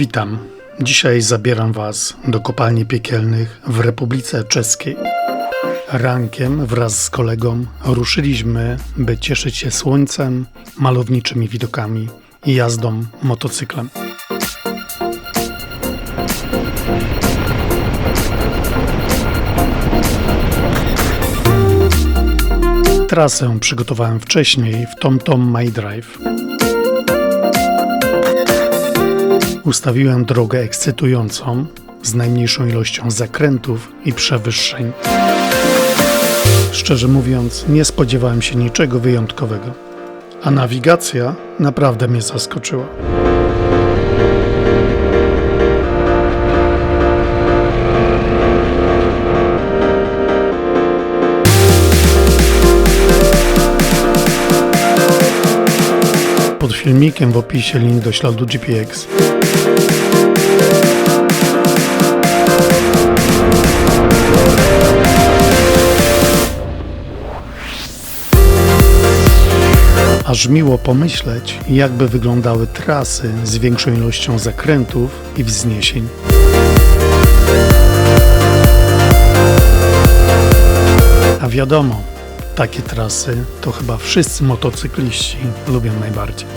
Witam. Dzisiaj zabieram Was do kopalni piekielnych w Republice Czeskiej. Rankiem wraz z kolegą ruszyliśmy, by cieszyć się słońcem, malowniczymi widokami i jazdą motocyklem. Trasę przygotowałem wcześniej w TomTom My Drive. Ustawiłem drogę ekscytującą, z najmniejszą ilością zakrętów i przewyższeń. Szczerze mówiąc, nie spodziewałem się niczego wyjątkowego, a nawigacja naprawdę mnie zaskoczyła. Pod filmikiem w opisie link do śladu GPX. Aż miło pomyśleć, jakby wyglądały trasy z większą ilością zakrętów i wzniesień. A wiadomo, takie trasy to chyba wszyscy motocykliści lubią najbardziej.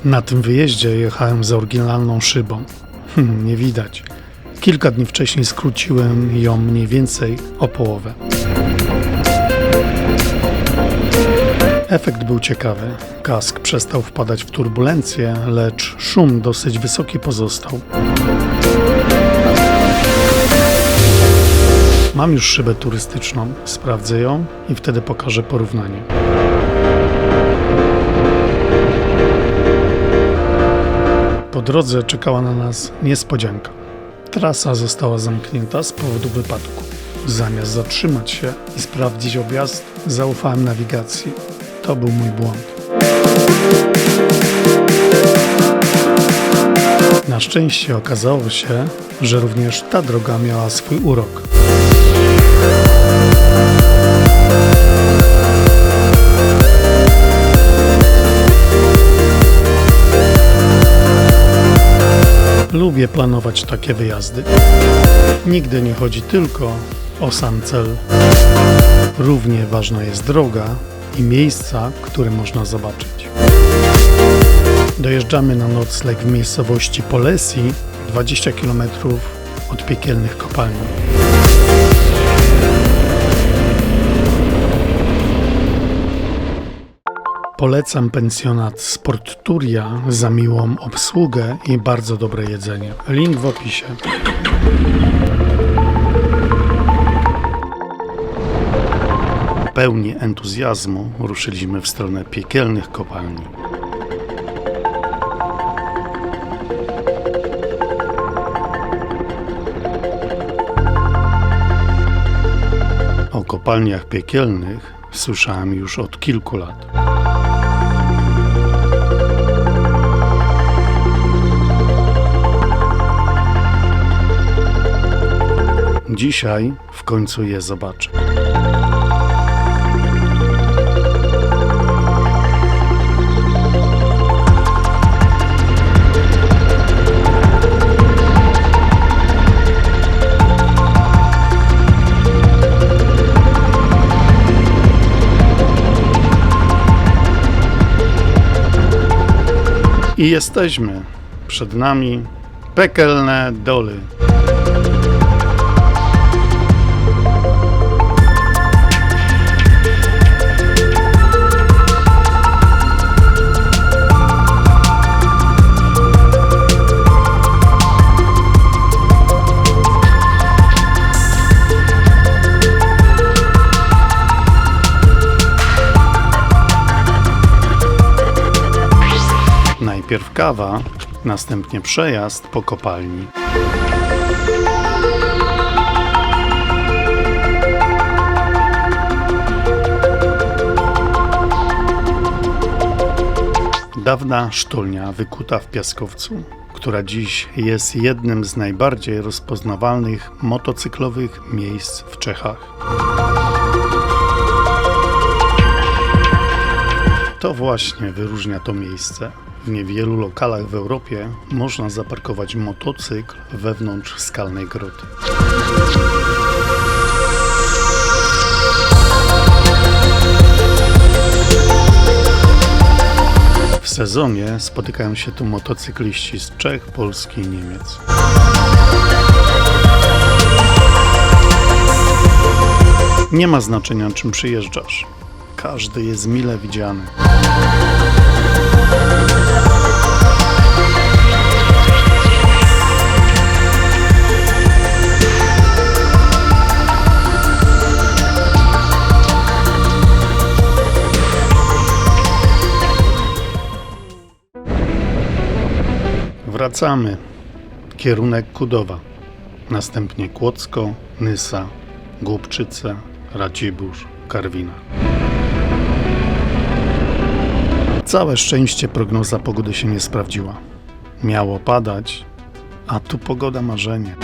Na tym wyjeździe jechałem z oryginalną szybą. Nie widać. Kilka dni wcześniej skróciłem ją mniej więcej o połowę. Efekt był ciekawy. Kask przestał wpadać w turbulencję, lecz szum dosyć wysoki pozostał. Mam już szybę turystyczną, sprawdzę ją i wtedy pokażę porównanie. Po drodze czekała na nas niespodzianka. Trasa została zamknięta z powodu wypadku. Zamiast zatrzymać się i sprawdzić objazd, zaufałem nawigacji. To był mój błąd. Na szczęście okazało się, że również ta droga miała swój urok. Lubię planować takie wyjazdy. Nigdy nie chodzi tylko o sam cel. Równie ważna jest droga i miejsca, które można zobaczyć. Dojeżdżamy na nocleg w miejscowości Polesi, 20 km od piekielnych kopalni. Polecam pensjonat Sporturia za miłą obsługę i bardzo dobre jedzenie. Link w opisie. Pełni entuzjazmu ruszyliśmy w stronę piekielnych kopalni. O kopalniach piekielnych słyszałem już od kilku lat. Dzisiaj w końcu je zobaczę. I jesteśmy. Przed nami piekielne doly. Najpierw kawa, następnie przejazd po kopalni. Dawna sztolnia wykuta w piaskowcu, która dziś jest jednym z najbardziej rozpoznawalnych motocyklowych miejsc w Czechach. To właśnie wyróżnia to miejsce. W niewielu lokalach w Europie można zaparkować motocykl wewnątrz skalnej groty. W sezonie spotykają się tu motocykliści z Czech, Polski i Niemiec. Nie ma znaczenia, czym przyjeżdżasz. Każdy jest mile widziany. Wracamy. Kierunek Kudowa. Następnie Kłodzko, Nysa, Głubczyce, Racibórz, Karwina. Całe szczęście prognoza pogody się nie sprawdziła. Miało padać, a tu pogoda marzenie.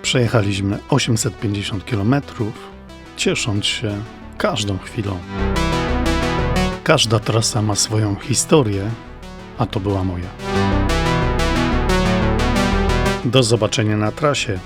Przejechaliśmy 850 km, ciesząc się każdą chwilą. Każda trasa ma swoją historię, a to była moja. Do zobaczenia na trasie.